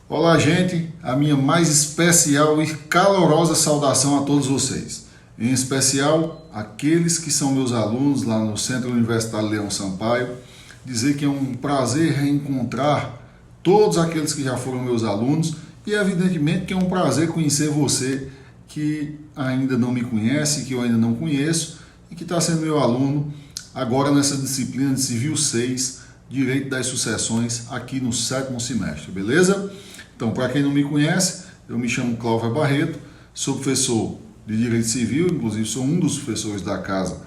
Olá, gente, a minha mais especial e calorosa saudação a todos vocês. Em especial, aqueles que são meus alunos lá no Centro Universitário Leão Sampaio. Dizer que é um prazer reencontrar todos aqueles que já foram meus alunos e, evidentemente, que é um prazer conhecer você que ainda não me conhece, que eu ainda não conheço e que está sendo meu aluno agora nessa disciplina de Civil 6, Direito das Sucessões, aqui no 7º semestre, beleza? Então, para quem não me conhece, eu me chamo Cláudio Barreto, sou professor de Direito Civil, inclusive sou um dos professores da casa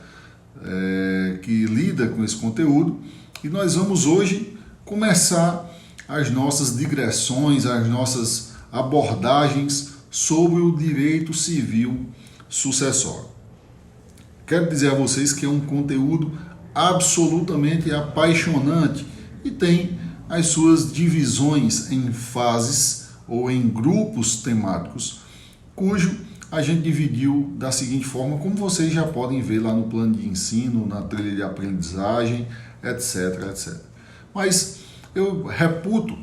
que lida com esse conteúdo, e nós vamos hoje começar as nossas digressões, as nossas abordagens sobre o direito civil sucessório. Quero dizer a vocês que é um conteúdo absolutamente apaixonante e tem as suas divisões em fases ou em grupos temáticos, cujo a gente dividiu da seguinte forma, como vocês já podem ver lá no plano de ensino, na trilha de aprendizagem, etc, etc. Mas eu reputo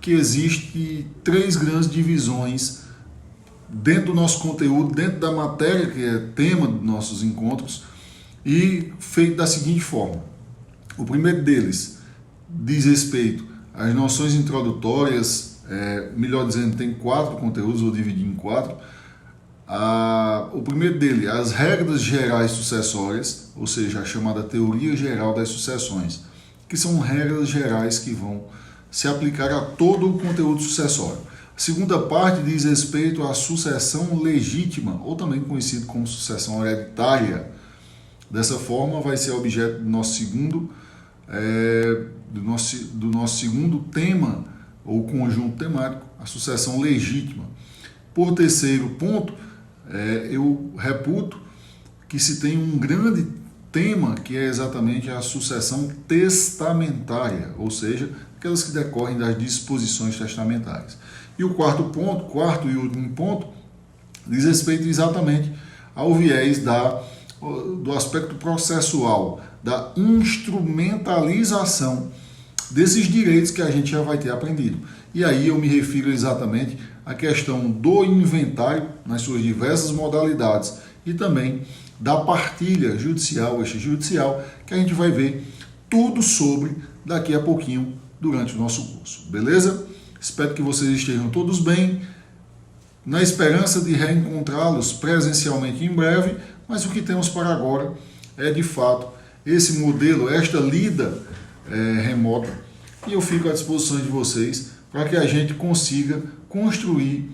que existe 3 grandes divisões dentro do nosso conteúdo, dentro da matéria que é tema dos nossos encontros, e feito da seguinte forma. O primeiro deles diz respeito às noções introdutórias, melhor dizendo, tem 4 conteúdos, vou dividir em 4. O primeiro dele, as regras gerais sucessórias, ou seja, a chamada teoria geral das sucessões, que são regras gerais que vão se aplicar a todo o conteúdo sucessório. A segunda parte diz respeito à sucessão legítima, ou também conhecido como sucessão hereditária. Dessa forma, vai ser objeto do nosso segundo tema, ou conjunto temático, a sucessão legítima. Por terceiro ponto, eu reputo que se tem um grande tema que é exatamente a sucessão testamentária, ou seja, aquelas que decorrem das disposições testamentárias. E o quarto e último ponto, diz respeito exatamente ao viés do aspecto processual, da instrumentalização desses direitos que a gente já vai ter aprendido. E aí eu me refiro exatamente à questão do inventário nas suas diversas modalidades e também da partilha judicial, extrajudicial, que a gente vai ver tudo sobre daqui a pouquinho durante o nosso curso, beleza? Espero que vocês estejam todos bem, na esperança de reencontrá-los presencialmente em breve, mas o que temos para agora é, de fato, esse modelo, esta lida remota, e eu fico à disposição de vocês para que a gente consiga construir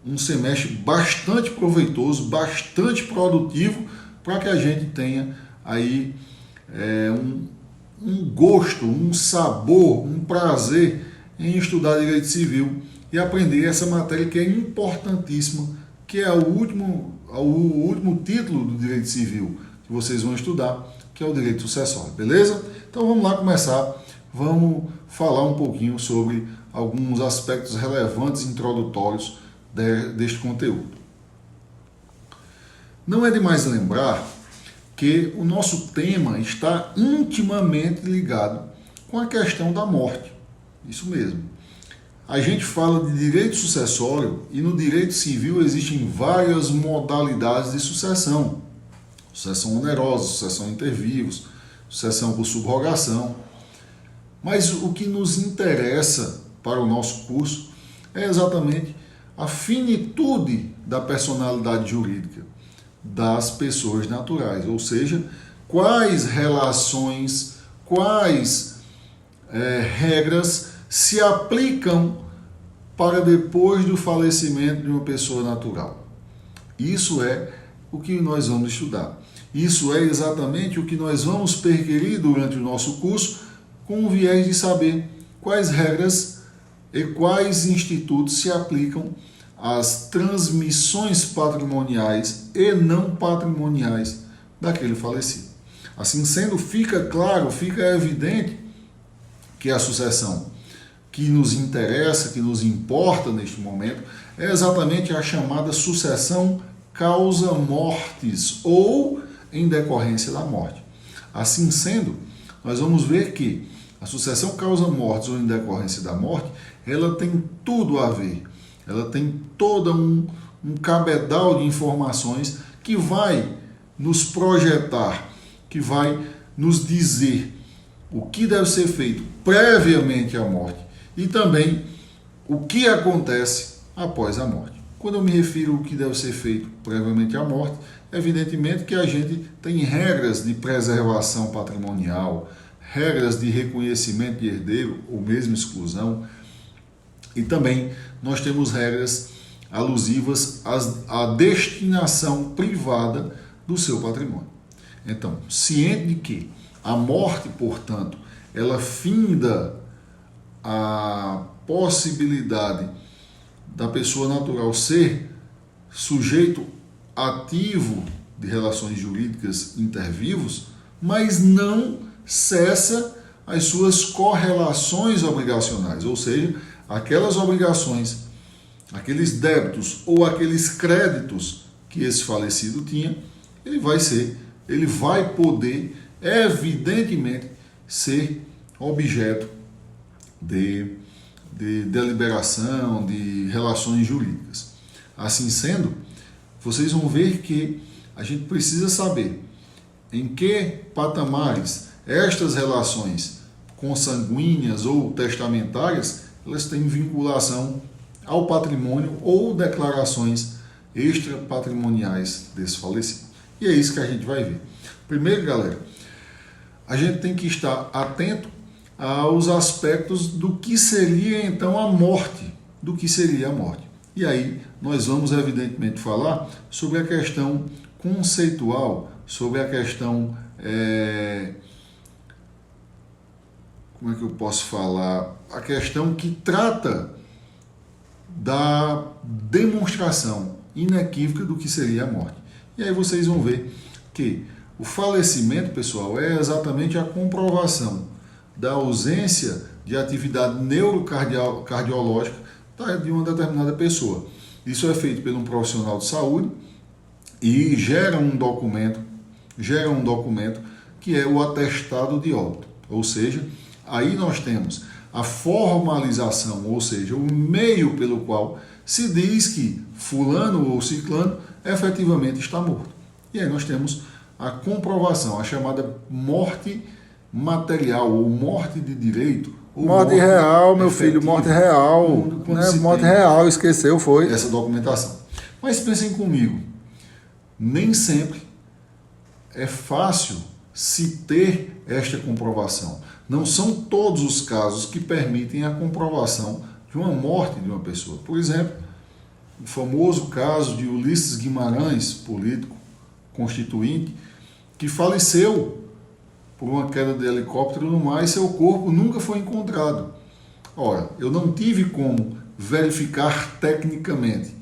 um semestre bastante proveitoso, bastante produtivo, para que a gente tenha aí um gosto, um sabor, um prazer em estudar direito civil e aprender essa matéria que é importantíssima, que é o último título do direito civil que vocês vão estudar, que é o direito sucessório, beleza? Então vamos lá começar, vamos falar um pouquinho sobre alguns aspectos relevantes introdutórios deste conteúdo. Não é demais lembrar que o nosso tema está intimamente ligado com a questão da morte, isso mesmo. A gente fala de direito sucessório e no direito civil existem várias modalidades de sucessão. Sucessão onerosa, sucessão inter vivos, sucessão por subrogação. Mas o que nos interessa para o nosso curso é exatamente a finitude da personalidade jurídica das pessoas naturais, ou seja, quais relações, quais regras se aplicam para depois do falecimento de uma pessoa natural. Isso é o que nós vamos estudar. Isso é exatamente o que nós vamos perquirir durante o nosso curso, com o viés de saber quais regras e quais institutos se aplicam às transmissões patrimoniais e não patrimoniais daquele falecido. Assim sendo, fica claro, fica evidente que a sucessão que nos interessa, que nos importa neste momento, é exatamente a chamada sucessão causa mortis, ou em decorrência da morte. Assim sendo, nós vamos ver que a sucessão causa mortes ou em decorrência da morte, ela tem tudo a ver. Ela tem todo um cabedal de informações que vai nos projetar, que vai nos dizer o que deve ser feito previamente à morte e também o que acontece após a morte. Quando eu me refiro ao que deve ser feito previamente à morte, evidentemente que a gente tem regras de preservação patrimonial, regras de reconhecimento de herdeiro ou mesmo exclusão, e também nós temos regras alusivas à destinação privada do seu patrimônio. Então, ciente de que a morte, portanto, ela finda a possibilidade da pessoa natural ser sujeito ativo de relações jurídicas intervivos, mas não cessa as suas correlações obrigacionais, ou seja, aquelas obrigações, aqueles débitos ou aqueles créditos que esse falecido tinha, ele vai poder, evidentemente, ser objeto de deliberação, de relações jurídicas. Assim sendo, vocês vão ver que a gente precisa saber em que patamares estas relações consanguíneas ou testamentárias elas têm vinculação ao patrimônio ou declarações extrapatrimoniais desse falecido. E é isso que a gente vai ver. Primeiro, galera, a gente tem que estar atento aos aspectos do que seria então a morte, do que seria a morte. E aí nós vamos evidentemente falar sobre a questão conceitual, sobre a questão, como é que eu posso falar? A questão que trata da demonstração inequívoca do que seria a morte. E aí vocês vão ver que o falecimento, pessoal, é exatamente a comprovação da ausência de atividade neurocardiológica de uma determinada pessoa. Isso é feito por um profissional de saúde e gera um documento que é o atestado de óbito. Ou seja, aí nós temos a formalização, ou seja, o meio pelo qual se diz que fulano ou ciclano efetivamente está morto. E aí nós temos a comprovação, a chamada morte material ou morte de direito. Ou morte real, meu filho, morte real. Né? Morte real, esqueceu, foi. Essa documentação. Mas pensem comigo, nem sempre é fácil se ter esta comprovação. Não são todos os casos que permitem a comprovação de uma morte de uma pessoa. Por exemplo, o famoso caso de Ulisses Guimarães, político constituinte, que faleceu por uma queda de helicóptero no mar e seu corpo nunca foi encontrado. Ora, eu não tive como verificar tecnicamente,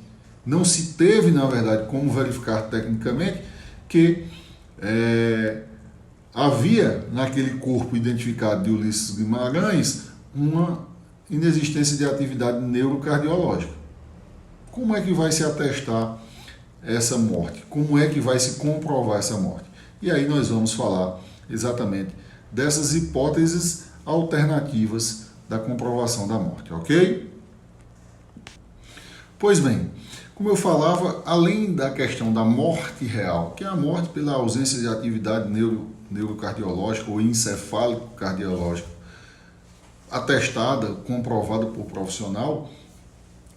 não se teve, na verdade, como verificar tecnicamente que havia naquele corpo identificado de Ulisses Guimarães uma inexistência de atividade neurocardiológica. Como é que vai se atestar essa morte? Como é que vai se comprovar essa morte? E aí nós vamos falar exatamente dessas hipóteses alternativas da comprovação da morte, ok? Pois bem, como eu falava, além da questão da morte real, que é a morte pela ausência de atividade neurocardiológica ou encefálico-cardiológica atestada, comprovada por profissional,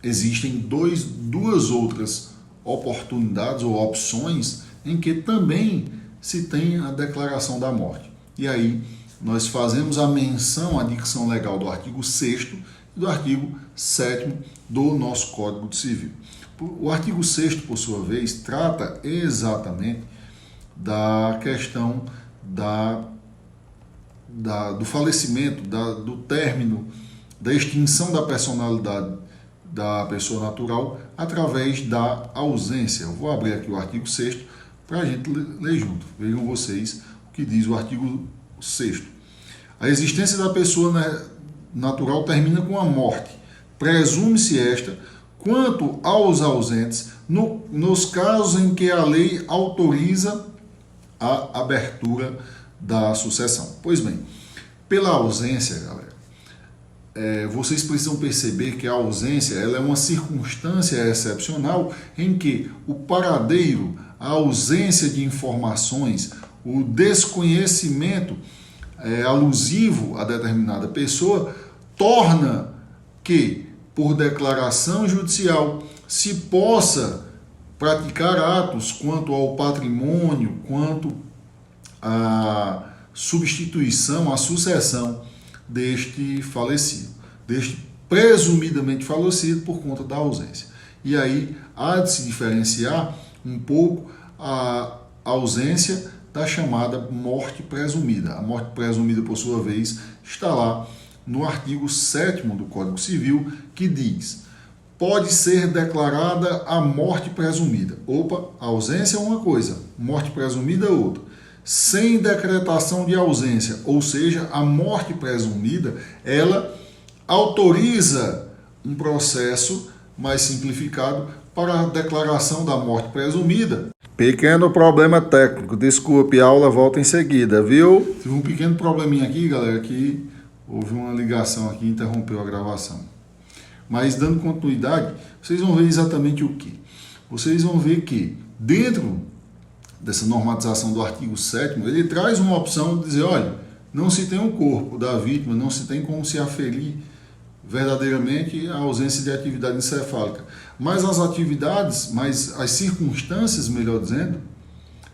existem duas outras oportunidades ou opções em que também se tem a declaração da morte. E aí nós fazemos a menção à dicção legal do artigo 6º e do artigo 7º do nosso Código Civil. O artigo 6º, por sua vez, trata exatamente da questão do falecimento, do término, da extinção da personalidade da pessoa natural através da ausência. Eu vou abrir aqui o artigo 6º para a gente ler junto. Vejam vocês o que diz o artigo 6º. A existência da pessoa natural termina com a morte. Presume-se esta quanto aos ausentes nos casos em que a lei autoriza a abertura da sucessão. Pois bem, Pela ausência, galera, vocês precisam perceber que a ausência ela é uma circunstância excepcional em que o paradeiro, a ausência de informações, o desconhecimento alusivo a determinada pessoa, torna que, por declaração judicial, se possa praticar atos quanto ao patrimônio, quanto à substituição, à sucessão deste falecido, deste presumidamente falecido por conta da ausência. E aí há de se diferenciar um pouco a ausência da chamada morte presumida. A morte presumida, por sua vez, está lá no artigo 7º do Código Civil, que diz: pode ser declarada a morte presumida. Opa, a ausência é uma coisa, morte presumida é outra. Sem decretação de ausência, ou seja, a morte presumida, ela autoriza um processo mais simplificado para a declaração da morte presumida. Pequeno problema técnico, desculpe, a aula volta em seguida, viu? Tive um pequeno probleminha aqui, galera, que houve uma ligação aqui e interrompeu a gravação. Mas dando continuidade, vocês vão ver exatamente o que? Vocês vão ver que dentro dessa normatização do artigo 7º, ele traz uma opção de dizer, olha, não se tem o corpo da vítima, não se tem como se aferir verdadeiramente a ausência de atividade encefálica. Mas as atividades, mas as circunstâncias, melhor dizendo,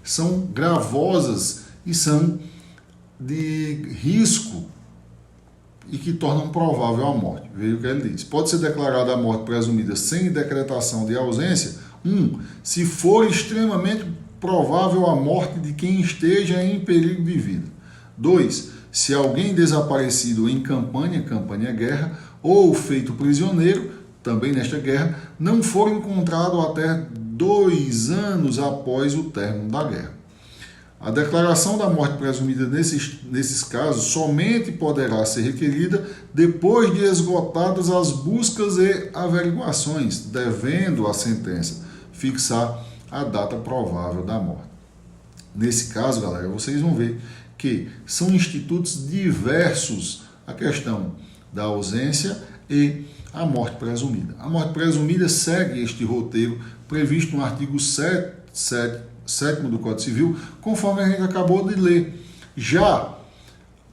são gravosas e são de risco e que tornam provável a morte. Veja o que ele diz. Pode ser declarada a morte presumida sem decretação de ausência, se for extremamente provável a morte de quem esteja em perigo de vida. 2, se alguém desaparecido em campanha, guerra, ou feito prisioneiro, também nesta guerra, não for encontrado até 2 anos após o término da guerra. A declaração da morte presumida nesses casos somente poderá ser requerida depois de esgotadas as buscas e averiguações, devendo a sentença fixar a data provável da morte. Nesse caso, galera, vocês vão ver que são institutos diversos a questão da ausência e a morte presumida. A morte presumida segue este roteiro previsto no artigo 7º do Código Civil, conforme a gente acabou de ler. Já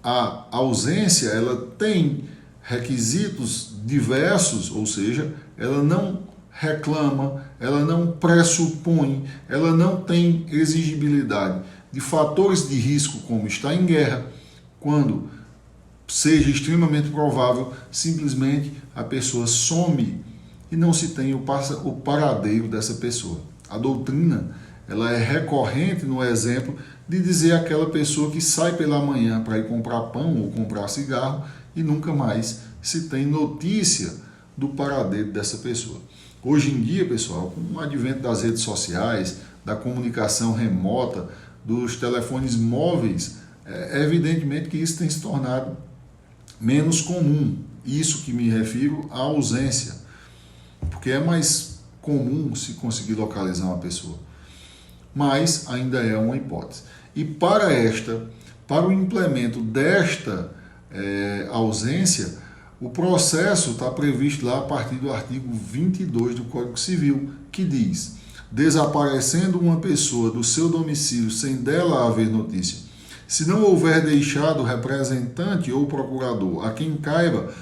a ausência, ela tem requisitos diversos, ou seja, ela não reclama, ela não pressupõe, ela não tem exigibilidade de fatores de risco, como está em guerra, quando seja extremamente provável, simplesmente a pessoa some e não se tem o paradeiro dessa pessoa. A doutrina, ela é recorrente no exemplo de dizer aquela pessoa que sai pela manhã para ir comprar pão ou comprar cigarro e nunca mais se tem notícia do paradeiro dessa pessoa. Hoje em dia, pessoal, com o advento das redes sociais, da comunicação remota, dos telefones móveis, evidentemente que isso tem se tornado menos comum. Isso que me refiro à ausência, porque é mais comum se conseguir localizar uma pessoa. Mas ainda é uma hipótese. E para o implemento desta ausência, o processo está previsto lá a partir do artigo 22 do Código Civil, que diz: desaparecendo uma pessoa do seu domicílio sem dela haver notícia, se não houver deixado representante ou procurador a quem caiba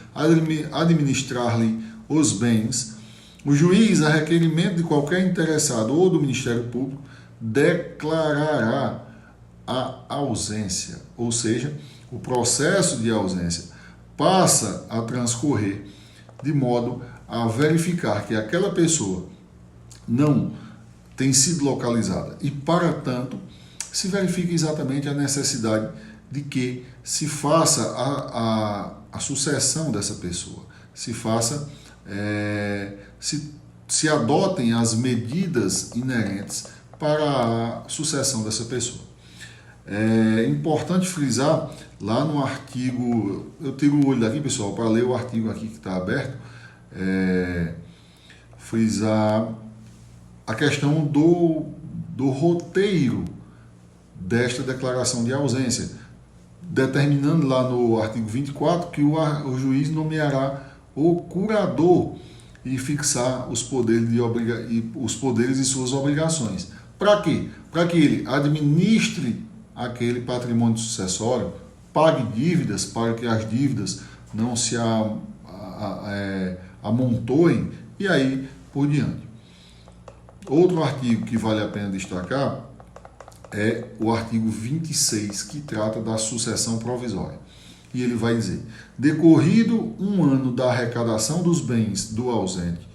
administrar-lhe os bens, o juiz, a requerimento de qualquer interessado ou do Ministério Público, declarará a ausência, ou seja, o processo de ausência passa a transcorrer de modo a verificar que aquela pessoa não tem sido localizada e, para tanto, se verifica exatamente a necessidade de que se faça a sucessão dessa pessoa, se faça, se adotem as medidas inerentes para a sucessão dessa pessoa. É importante frisar lá no artigo, eu tiro o olho daqui, pessoal, para ler o artigo aqui que está aberto, frisar a questão do roteiro desta declaração de ausência. determinando lá no artigo 24 que o juiz nomeará o curador e fixar os poderes, os poderes e suas obrigações. Para quê? Para que ele administre aquele patrimônio sucessório, pague dívidas para que as dívidas não se amontoem e aí por diante. Outro artigo que vale a pena destacar é o artigo 26, que trata da sucessão provisória. E ele vai dizer: decorrido um ano da arrecadação dos bens do ausente,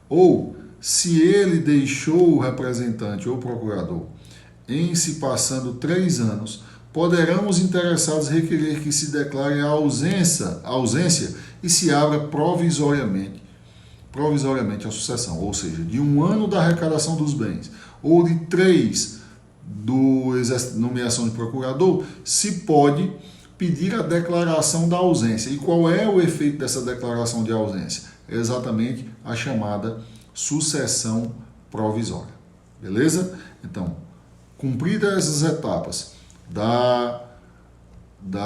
ou se ele deixou o representante ou procurador, em se passando 3 anos, poderão os interessados requerer que se declare a ausência e se abra provisoriamente a sucessão, ou seja, de um ano da arrecadação dos bens, ou de 3 do nomeação de procurador, se pode pedir a declaração da ausência. E qual é o efeito dessa declaração de ausência? É exatamente a chamada sucessão provisória. Beleza? Então, cumpridas essas etapas da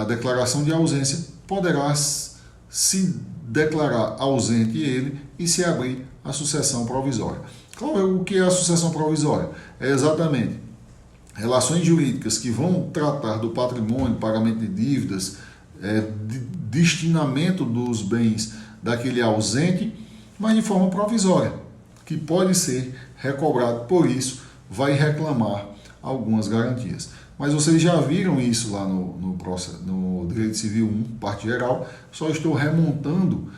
declaração de ausência, poderá se declarar ausente ele e se abrir a sucessão provisória. O que é a sucessão provisória? É exatamente relações jurídicas que vão tratar do patrimônio, pagamento de dívidas, destinamento dos bens daquele ausente, mas de forma provisória, que pode ser recobrado, por isso vai reclamar algumas garantias. Mas vocês já viram isso lá no Direito Civil 1, parte geral, só estou remontando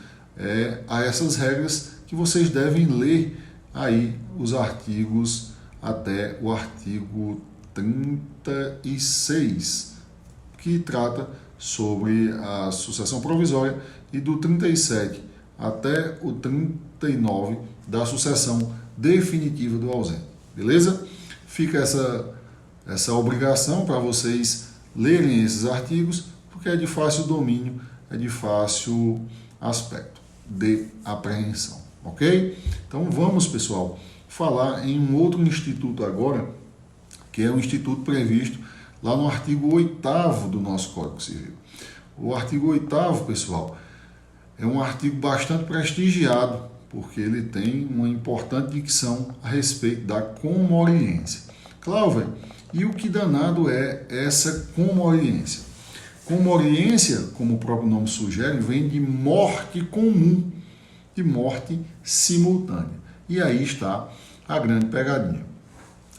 a essas regras que vocês devem ler aí os artigos até o artigo 36, que trata sobre a sucessão provisória, e do 37 até o 39 da sucessão definitiva do ausente. Beleza? Fica essa obrigação para vocês lerem esses artigos, porque é de fácil domínio, é de fácil aspecto de apreensão, ok? Então vamos, pessoal, falar em um outro instituto agora, que é um instituto previsto lá no artigo 8º do nosso Código Civil. O artigo 8º, pessoal, é um artigo bastante prestigiado, porque ele tem uma importante dicção a respeito da comoriência. Cláudio, e o que danado é essa comoriência? Comoriência, como o próprio nome sugere, vem de morte comum, de morte simultânea. E aí está a grande pegadinha.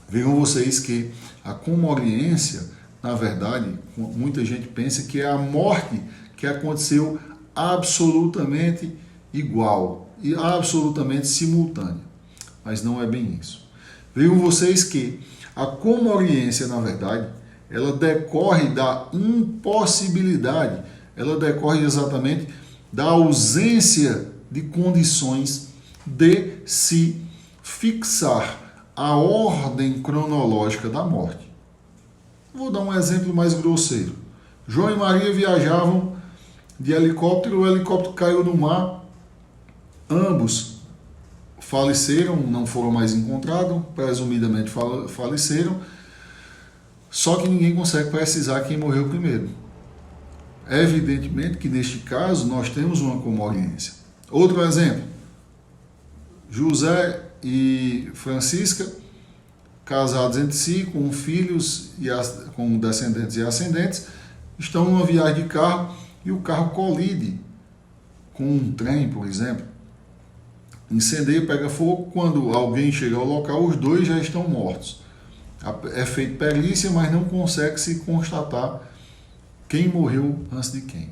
Vejam vocês que a comoriência, na verdade, muita gente pensa que é a morte que aconteceu absolutamente igual e absolutamente simultânea. Mas não é bem isso. Vejam vocês que a comoriência, na verdade, ela decorre da impossibilidade, ela decorre exatamente da ausência de condições de se fixar a ordem cronológica da morte. Vou dar um exemplo mais grosseiro. João e Maria viajavam de helicóptero, o helicóptero caiu no mar, ambos faleceram, não foram mais encontrados, presumidamente faleceram, só que ninguém consegue precisar quem morreu primeiro. É evidentemente que neste caso nós temos uma comoriência. Outro exemplo, José e Francisca, casados entre si, com filhos, com descendentes e ascendentes, estão numa viagem de carro e o carro colide com um trem, por exemplo. Incendeia, pega fogo, quando alguém chega ao local, os dois já estão mortos. É feita perícia, mas não consegue se constatar quem morreu antes de quem.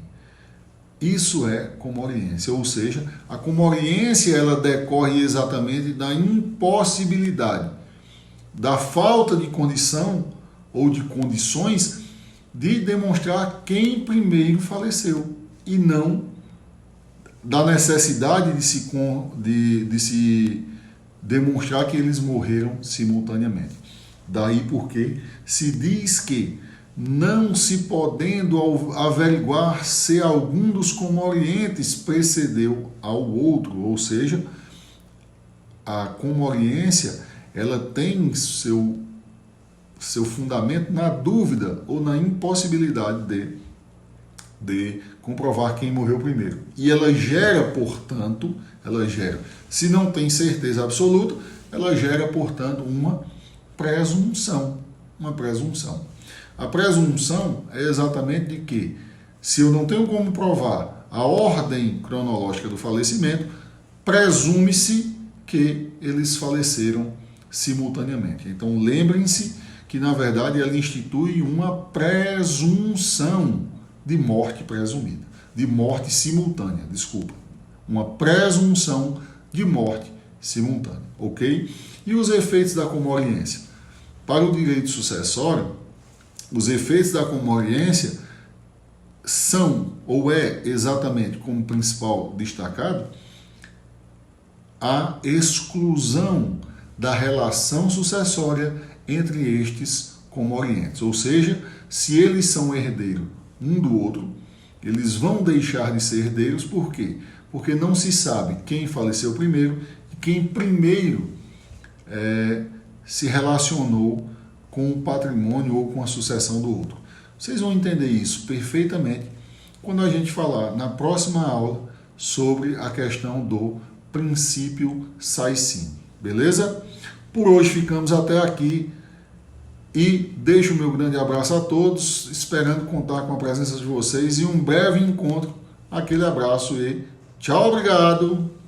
Isso é comoriência, ou seja, a comoriência ela decorre exatamente da impossibilidade, da falta de condição ou de condições de demonstrar quem primeiro faleceu e não da necessidade de se demonstrar que eles morreram simultaneamente. Daí porque se diz que, não se podendo averiguar se algum dos comorientes precedeu ao outro, ou seja, a comoriência ela tem seu fundamento na dúvida ou na impossibilidade de de comprovar quem morreu primeiro. E ela gera, portanto, se não tem certeza absoluta, ela gera, portanto, uma presunção. Uma presunção. A presunção é exatamente de que, se eu não tenho como provar a ordem cronológica do falecimento, presume-se que eles faleceram simultaneamente. Então, lembrem-se que, na verdade, ela institui uma presunção de morte presumida, de morte simultânea, desculpa. Uma presunção de morte simultânea, ok? E os efeitos da comoriência? Para o direito sucessório, os efeitos da comoriência são, ou é exatamente como principal destacado, a exclusão da relação sucessória entre estes comorientes. Ou seja, se eles são herdeiros um do outro, eles vão deixar de ser herdeiros, por quê? Porque não se sabe quem faleceu primeiro e quem primeiro se relacionou com o patrimônio ou com a sucessão do outro. Vocês vão entender isso perfeitamente quando a gente falar na próxima aula sobre a questão do princípio Saycini. Beleza? Por hoje ficamos até aqui e deixo o meu grande abraço a todos, esperando contar com a presença de vocês e um breve encontro. Aquele abraço e tchau, obrigado!